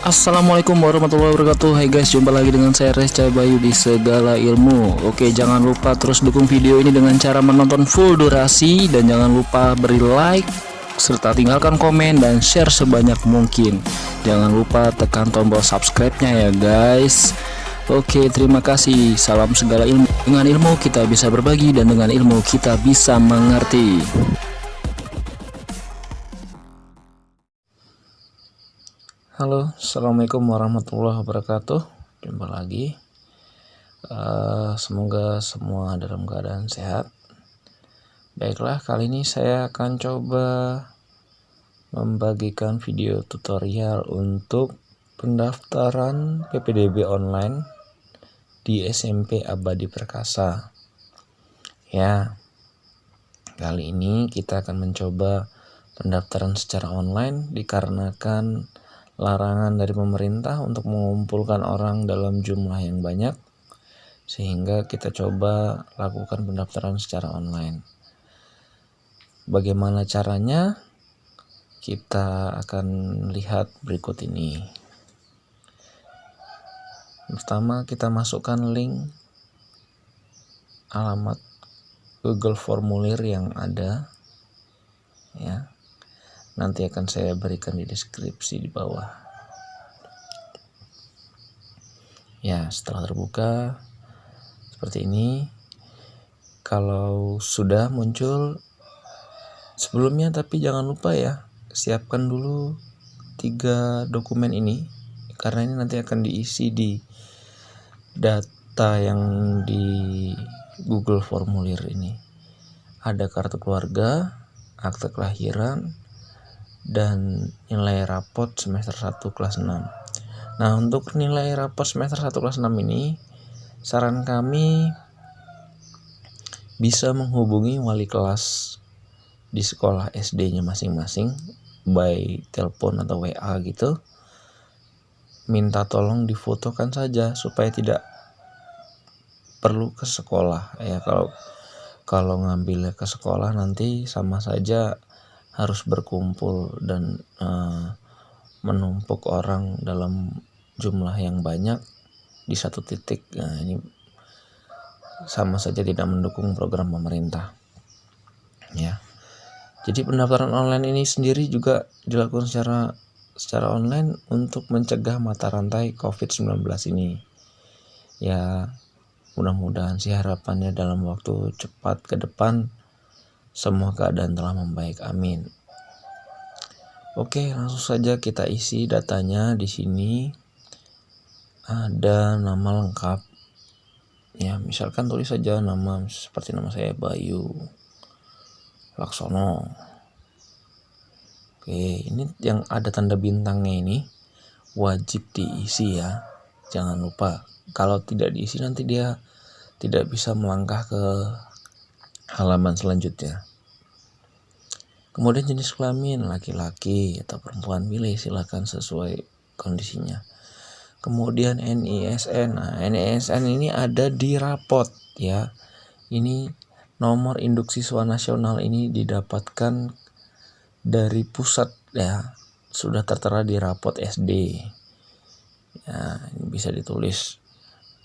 Assalamualaikum warahmatullahi wabarakatuh. Hai guys, jumpa lagi dengan saya Resca Bayu di Segala Ilmu. Oke, jangan lupa terus dukung video ini dengan cara menonton full durasi. Dan jangan lupa beri like, serta tinggalkan komen dan share sebanyak mungkin. Jangan lupa tekan tombol subscribe-nya ya guys. Oke, terima kasih. Salam Segala Ilmu. Dengan ilmu kita bisa berbagi, dan dengan ilmu kita bisa mengerti. Halo, assalamualaikum warahmatullahi wabarakatuh. Jumpa lagi. Semoga semua dalam keadaan sehat. Baiklah, kali ini saya akan coba membagikan video tutorial untuk pendaftaran PPDB online di SMP Abadi Perkasa. Ya, kali ini kita akan mencoba pendaftaran secara online dikarenakan larangan dari pemerintah untuk mengumpulkan orang dalam jumlah yang banyak, sehingga kita coba lakukan pendaftaran secara online. Bagaimana caranya? Kita akan lihat berikut ini. Pertama, kita masukkan link alamat Google Formulir yang ada, ya. Nanti akan saya berikan di deskripsi di bawah. Ya, setelah terbuka seperti ini. Kalau sudah muncul sebelumnya, tapi jangan lupa ya, siapkan dulu 3 dokumen ini, karena ini nanti akan diisi di data yang di Google Formulir ini. Ada kartu keluarga, akte kelahiran, dan nilai rapot semester 1 kelas 6. Nah, untuk nilai rapot semester 1 kelas 6 ini, saran kami bisa menghubungi wali kelas di sekolah SD-nya masing-masing by telepon atau WA gitu. Minta tolong difotokan saja supaya tidak perlu ke sekolah ya. Kalau ngambilnya ke sekolah nanti sama saja harus berkumpul dan menumpuk orang dalam jumlah yang banyak di satu titik. Nah, ini sama saja tidak mendukung program pemerintah, ya. Jadi pendaftaran online ini sendiri juga dilakukan secara online untuk mencegah mata rantai COVID-19 ini. Ya, mudah-mudahan sih harapannya dalam waktu cepat ke depan semua keadaan telah membaik, amin. Oke, langsung saja kita isi datanya. Di sini ada nama lengkap. Ya, misalkan tulis saja nama seperti nama saya Bayu Laksono. Oke, ini yang ada tanda bintangnya ini wajib diisi ya. Jangan lupa. Kalau tidak diisi nanti dia tidak bisa melangkah ke halaman selanjutnya. Kemudian jenis kelamin laki-laki atau perempuan, pilih silakan sesuai kondisinya. Kemudian NISN. Nah, NISN ini ada di rapot ya. Ini nomor induk siswa nasional, ini didapatkan dari pusat ya. Sudah tertera di rapot SD. Ya, ini bisa ditulis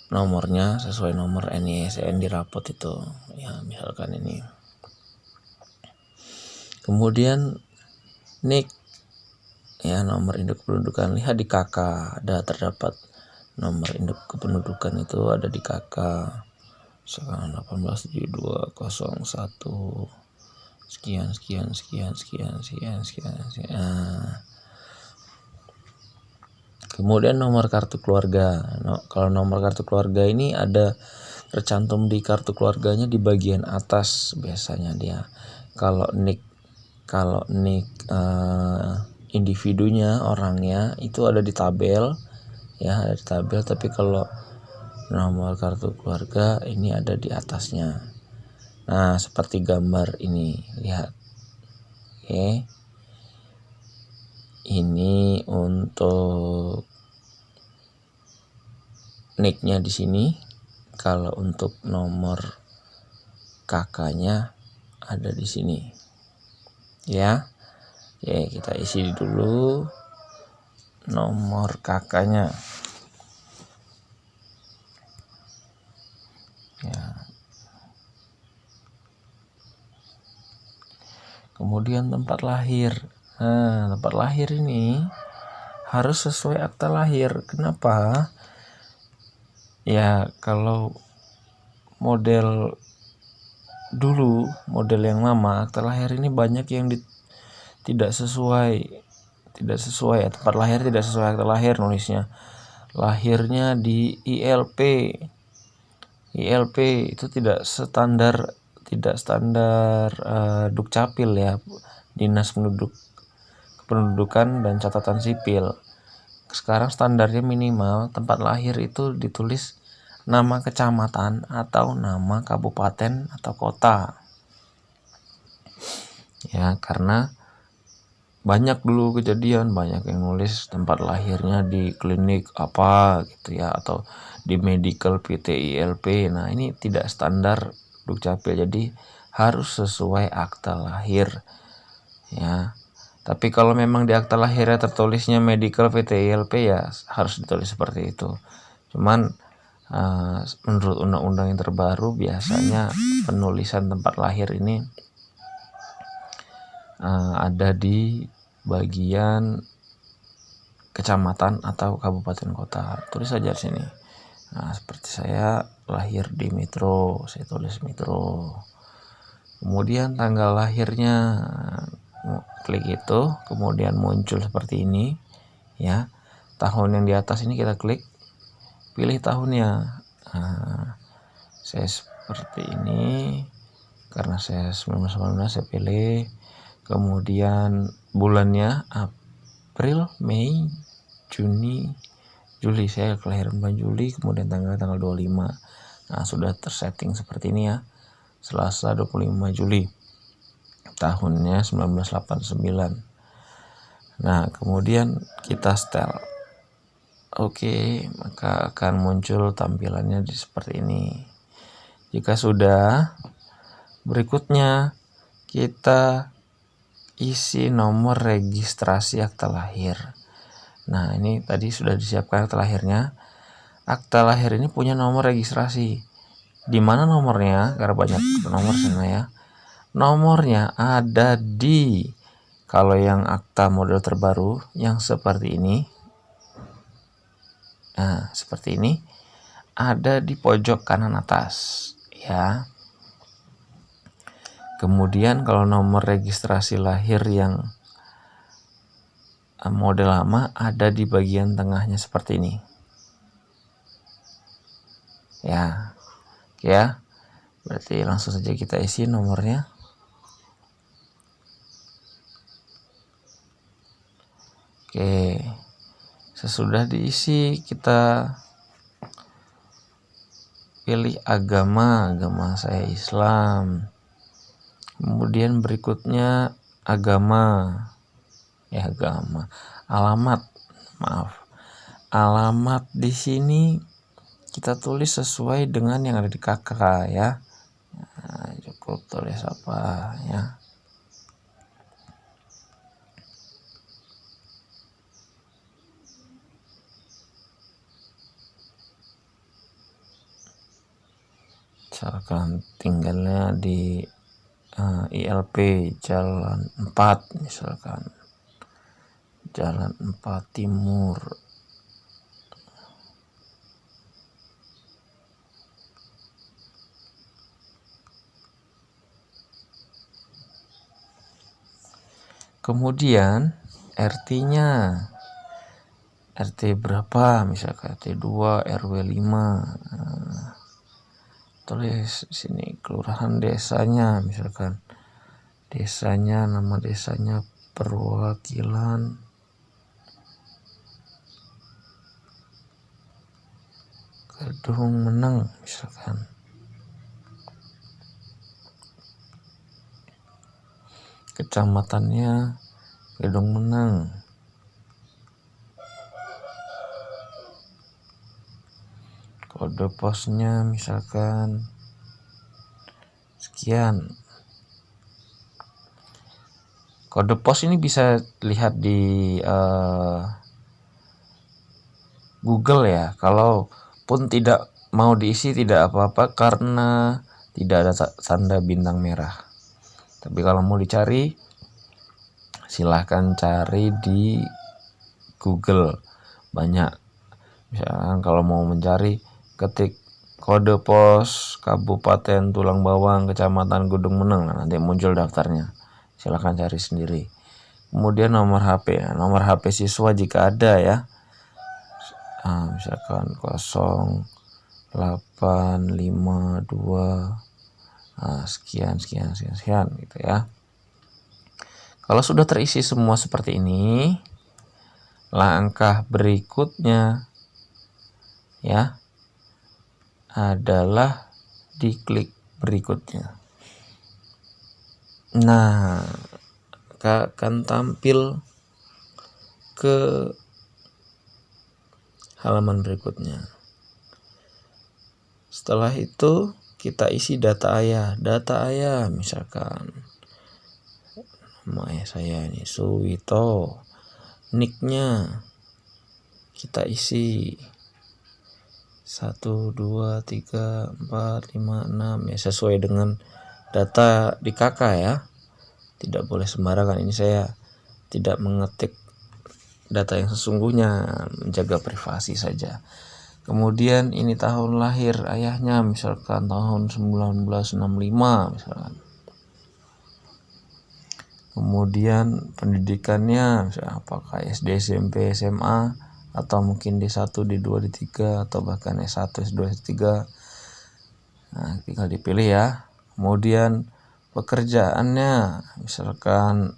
nomornya sesuai nomor NISN di rapot itu. Ya, misalkan ini. Kemudian NIK ya, nomor induk kependudukan, lihat di KK ada terdapat nomor induk kependudukan itu ada di KK sekarang 187201 sekian. Kemudian nomor kartu keluarga. Kalau nomor kartu keluarga ini ada tercantum di kartu keluarganya di bagian atas biasanya dia. Kalau NIK individunya, orangnya itu ada di tabel ya, ada di tabel. Tapi kalau nomor kartu keluarga ini ada di atasnya. Nah, seperti gambar ini, lihat. Oke. Ini untuk NIK-nya di sini. Kalau untuk nomor KK-nya ada di sini. Ya. Oke, kita isi dulu nomor kakaknya. Ya. Kemudian tempat lahir. Nah, tempat lahir ini harus sesuai akta lahir. Kenapa? Ya, kalau model dulu, model yang lama, akta lahir ini banyak yang tidak sesuai tempat lahir tidak sesuai akta lahir, nulisnya lahirnya di ILP itu tidak standar Dukcapil ya, Dinas Kependudukan dan Catatan Sipil. Sekarang standarnya minimal tempat lahir itu ditulis nama kecamatan atau nama kabupaten atau kota. Ya, karena banyak dulu kejadian, banyak yang nulis tempat lahirnya di klinik apa gitu ya, atau di medical PTILP. Nah, ini tidak standar Dukcapil, jadi harus sesuai akta lahir ya. Tapi kalau memang di akta lahirnya tertulisnya medical PTILP, ya harus ditulis seperti itu. Cuman menurut undang-undang yang terbaru, biasanya penulisan tempat lahir ini ada di bagian kecamatan atau kabupaten kota. Tulis saja di sini. Nah, seperti saya lahir di Metro, saya tulis Metro. Kemudian tanggal lahirnya, klik itu, kemudian muncul seperti ini ya. Tahun yang di atas ini kita klik, pilih tahunnya. Nah, saya seperti ini karena saya 1919, saya pilih. Kemudian bulannya April, Mei, Juni, Juli, saya kelahiran bulan Juli. Kemudian tanggal 25. Nah, sudah tersetting seperti ini ya. Selasa 25 Juli, tahunnya 1989. Nah, kemudian kita setel. Oke, maka akan muncul tampilannya seperti ini. Jika sudah, berikutnya kita isi nomor registrasi akta lahir. Nah, ini tadi sudah disiapkan akta lahirnya. Akta lahir ini punya nomor registrasi. Di mana nomornya? Karena banyak nomor sana ya. Nomornya ada di, kalau yang akta model terbaru yang seperti ini. Nah, seperti ini. Ada di pojok kanan atas ya. Kemudian kalau nomor registrasi lahir yang model lama ada di bagian tengahnya seperti ini. Ya. Oke ya. Berarti langsung saja kita isi nomornya. Oke. Sesudah diisi, kita pilih agama saya Islam. Kemudian berikutnya alamat di sini kita tulis sesuai dengan yang ada di KK ya. Nah, cukup tulis apa ya. Misalkan tinggalnya di ILP Jalan 4, misalkan Jalan 4 Timur. Kemudian RT-nya, RT berapa, misalkan RT 2 RW 5. Tulis di sini kelurahan desanya, misalkan desanya, nama desanya, perwakilan Kedung Meneng, misalkan. Kecamatannya Kedung Meneng. Kode posnya misalkan sekian. Kode pos ini bisa lihat di Google ya. Kalau pun tidak mau diisi tidak apa-apa karena tidak ada tanda bintang merah. Tapi kalau mau dicari silahkan cari di Google, banyak. Misalkan kalau mau mencari, ketik kode pos Kabupaten Tulang Bawang, Kecamatan Gunung Meneng, nah, nanti muncul daftarnya. Silahkan cari sendiri. Kemudian nomor HP, nomor HP siswa jika ada ya. Misalkan 0852 sekian gitu ya. Kalau sudah terisi semua seperti ini, langkah berikutnya ya adalah diklik berikutnya. Nah, akan tampil ke halaman berikutnya. Setelah itu kita isi data ayah. Data ayah misalkan nama ayah saya ini Suwito. Nicknya kita isi 1, 2, 3, 4, 5, 6 ya, sesuai dengan data di KK ya. Tidak boleh sembarangan. Ini saya tidak mengetik data yang sesungguhnya, menjaga privasi saja. Kemudian ini tahun lahir ayahnya misalkan tahun 1965 misalkan. Kemudian pendidikannya misalkan apakah SD, SMP, SMA, atau mungkin D1, D2, D3, atau bahkan S1, S2, S3. Nah, tinggal dipilih ya. Kemudian pekerjaannya misalkan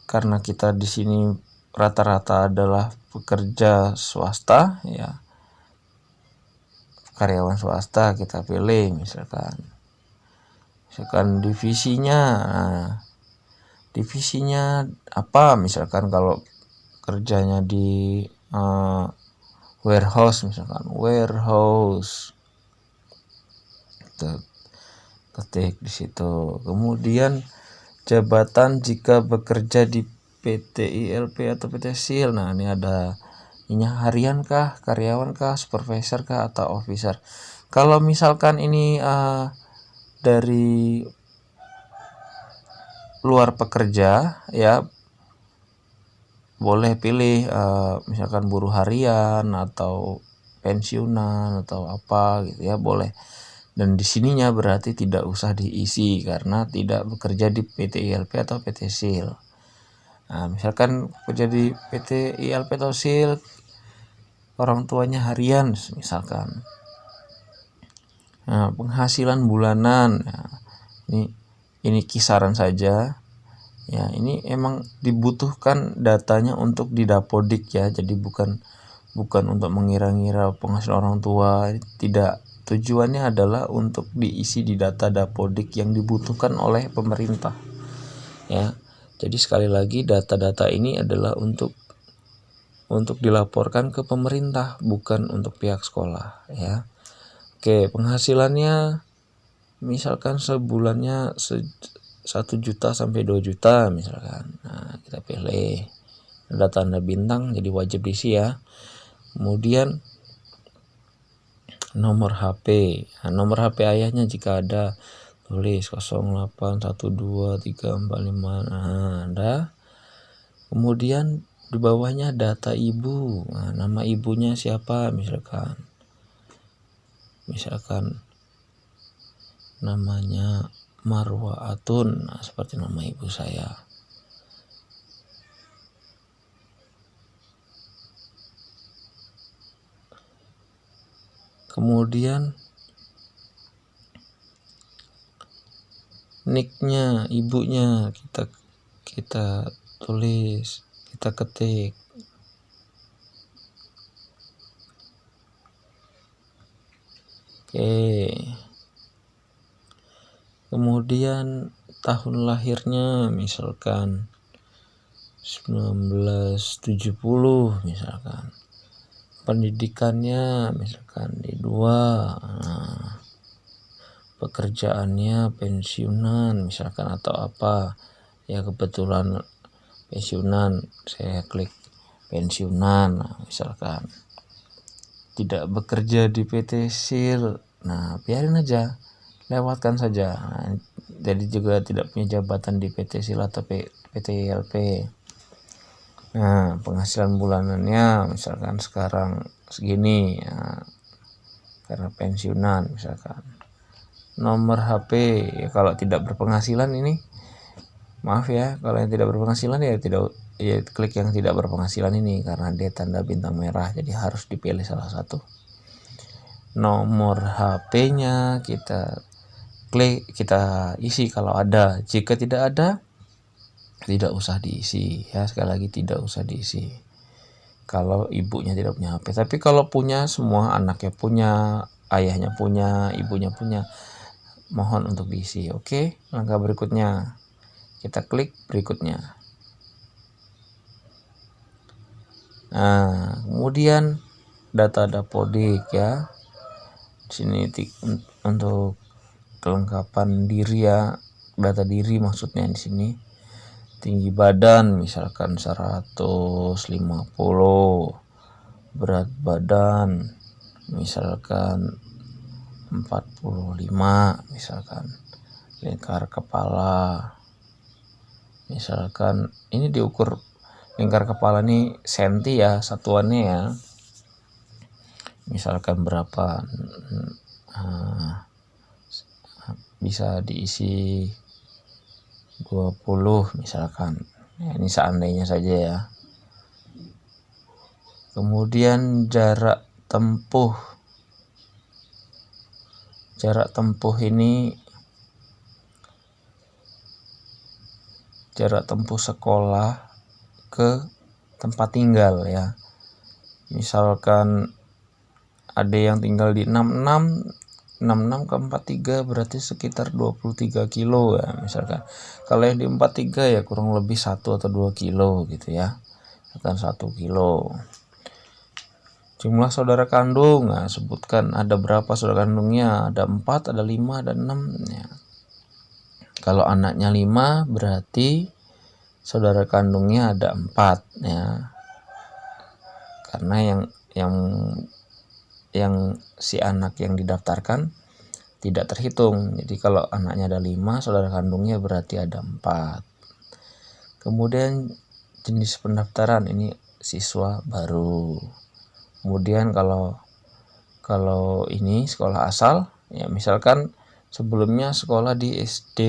karena kita di sini rata-rata adalah pekerja swasta ya, karyawan swasta, kita pilih misalkan divisinya. Nah, divisinya apa, misalkan kalau kerjanya di warehouse misalkan warehouse, ketik di situ. Kemudian jabatan jika bekerja di PT ILP atau PT SIL. Nah, ini ada ini harian kah, karyawan kah, supervisor kah, atau officer. Kalau misalkan ini dari luar pekerja ya, boleh pilih misalkan buruh harian atau pensiunan atau apa gitu ya, boleh. Dan di sininya berarti tidak usah diisi karena tidak bekerja di PT ILP atau PT SIL. Nah, misalkan kerja di PT ILP atau SIL, orang tuanya harian misalkan. Nah, penghasilan bulanan, nah, ini kisaran saja. Ya, ini emang dibutuhkan datanya untuk di Dapodik ya. Jadi bukan untuk mengira-ngira penghasilan orang tua, tidak. Tujuannya adalah untuk diisi di data Dapodik yang dibutuhkan oleh pemerintah. Ya. Jadi sekali lagi data-data ini adalah untuk dilaporkan ke pemerintah, bukan untuk pihak sekolah ya. Oke, penghasilannya misalkan sebulannya 1 juta sampai 2 juta misalkan. Nah, kita pilih ada tanda bintang, jadi wajib diisi ya. Kemudian nomor HP. Nah, nomor HP ayahnya jika ada, tulis 08123455. Nah, ada. Kemudian di bawahnya data ibu. Nah, nama ibunya siapa misalkan namanya Marwa Atun. Nah, seperti nama ibu saya. Kemudian nicknya ibunya kita tulis, kita ketik. Oke. Kemudian tahun lahirnya misalkan 1970 misalkan. Pendidikannya misalkan D2. Nah, pekerjaannya pensiunan misalkan atau apa ya, kebetulan pensiunan, saya klik pensiunan, nah, misalkan tidak bekerja di PT SIL, nah biarin aja, lewatkan saja. Nah, jadi juga tidak punya jabatan di PT SIL atau PT ILP. Nah, penghasilan bulanannya misalkan sekarang segini ya, karena pensiunan misalkan. Nomor HP ya, kalau tidak berpenghasilan ini, maaf ya, kalau yang tidak berpenghasilan ya tidak, ya klik yang tidak berpenghasilan ini karena dia tanda bintang merah, jadi harus dipilih salah satu. Nomor HP-nya kita klik, kita isi kalau ada. Jika tidak ada, tidak usah diisi ya, sekali lagi tidak usah diisi kalau ibunya tidak punya HP. Tapi kalau punya, semua anaknya punya, ayahnya punya, ibunya punya, mohon untuk diisi. Oke, langkah berikutnya kita klik berikutnya. Nah, kemudian data dapodik ya. Di sini untuk kelengkapan diri ya, data diri maksudnya di sini. Tinggi badan misalkan 150, berat badan misalkan 45, misalkan lingkar kepala misalkan ini diukur lingkar kepala ini senti ya, satuannya ya, misalkan berapa, bisa diisi 20 misalkan ya, ini seandainya saja ya. Kemudian jarak tempuh ini jarak tempuh sekolah ke tempat tinggal ya. Misalkan ada yang tinggal di 66 ke 43 berarti sekitar 23 kilo ya misalkan. Kalau yang di 43 ya kurang lebih 1 atau 2 kilo gitu ya, akan 1 kilo. Jumlah saudara kandung, nah sebutkan ada berapa saudara kandungnya, ada 4, ada 5, ada 6 ya. Kalau anaknya 5 berarti saudara kandungnya ada 4 ya, karena yang si anak yang didaftarkan tidak terhitung. Jadi kalau anaknya ada 5, saudara kandungnya berarti ada 4. Kemudian jenis pendaftaran ini siswa baru. Kemudian kalau ini sekolah asal ya, misalkan sebelumnya sekolah di SD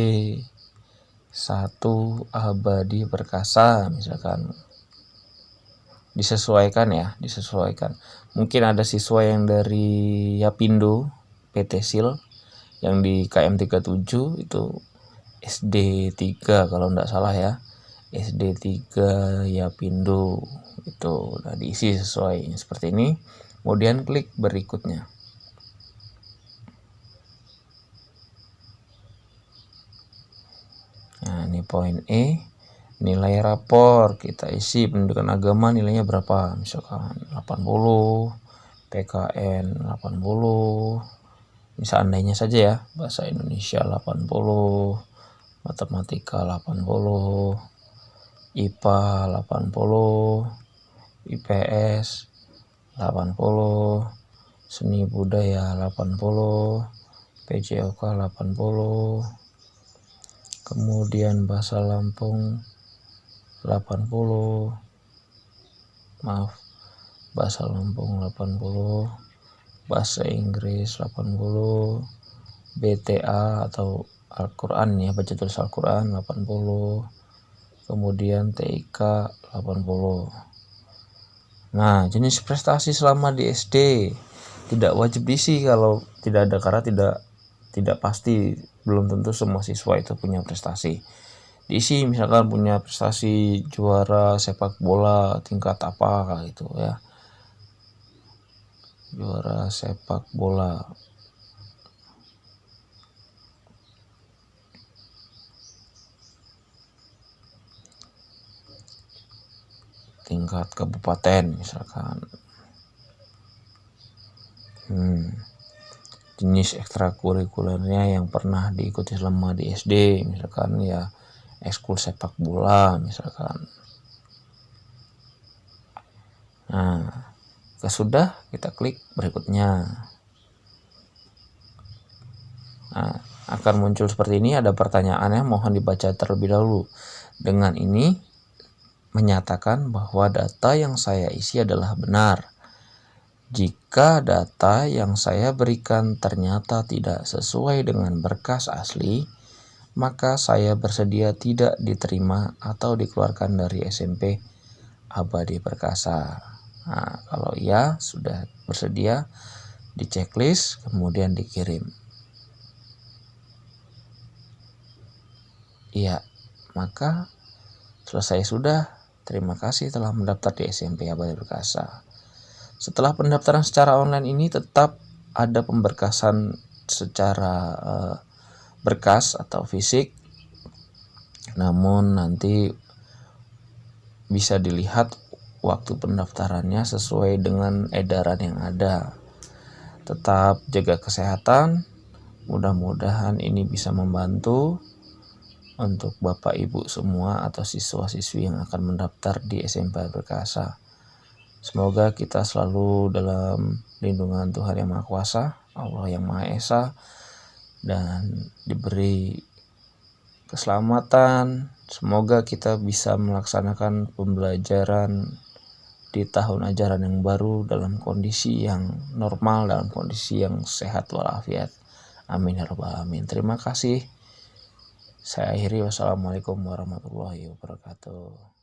1 Abadi Perkasa misalkan, disesuaikan. Mungkin ada siswa yang dari Yapindo PT SIL yang di KM 37 itu SD 3 kalau enggak salah ya, SD 3 Yapindo itu. Nah, diisi sesuai seperti ini, kemudian klik berikutnya. Nah, ini poin E, nilai rapor kita isi. Pendidikan agama nilainya berapa, misalkan 80, PKN 80, misal andainya saja ya, bahasa Indonesia 80, matematika 80, IPA 80, IPS 80, seni budaya 80, PJOK 80, kemudian bahasa Lampung 80, bahasa Lampung 80, bahasa Inggris 80, BTA atau Al-Quran ya, baca tulis Al-Quran 80, kemudian TIK 80. Nah, jenis prestasi selama di SD tidak wajib diisi kalau tidak ada, karena tidak pasti, belum tentu semua siswa itu punya prestasi. Diisi misalkan punya prestasi juara sepak bola tingkat apa gitu ya, juara sepak bola tingkat kabupaten misalkan. Jenis ekstrakurikulernya yang pernah diikuti selama di SD misalkan ya, ekskul sepak bola misalkan. Nah, jika sudah, kita klik berikutnya. Nah, akan muncul seperti ini, ada pertanyaannya, mohon dibaca terlebih dahulu. Dengan ini menyatakan bahwa data yang saya isi adalah benar. Jika data yang saya berikan ternyata tidak sesuai dengan berkas asli, maka saya bersedia tidak diterima atau dikeluarkan dari SMP Abadi Perkasa. Nah, kalau iya sudah bersedia, di checklist kemudian dikirim. Iya, maka selesai sudah. Terima kasih telah mendaftar di SMP Abadi Perkasa. Setelah pendaftaran secara online ini tetap ada pemberkasan secara berkas atau fisik, namun nanti bisa dilihat waktu pendaftarannya sesuai dengan edaran yang ada. Tetap jaga kesehatan, mudah-mudahan ini bisa membantu untuk Bapak Ibu semua atau siswa-siswi yang akan mendaftar di SMP Perkasa. Semoga kita selalu dalam lindungan Tuhan Yang Maha Kuasa, Allah Yang Maha Esa, dan diberi keselamatan. Semoga kita bisa melaksanakan pembelajaran di tahun ajaran yang baru dalam kondisi yang normal, dalam kondisi yang sehat walafiat. Amin ya rabbal alamin. Terima kasih. Saya akhiri, wassalamualaikum warahmatullahi wabarakatuh.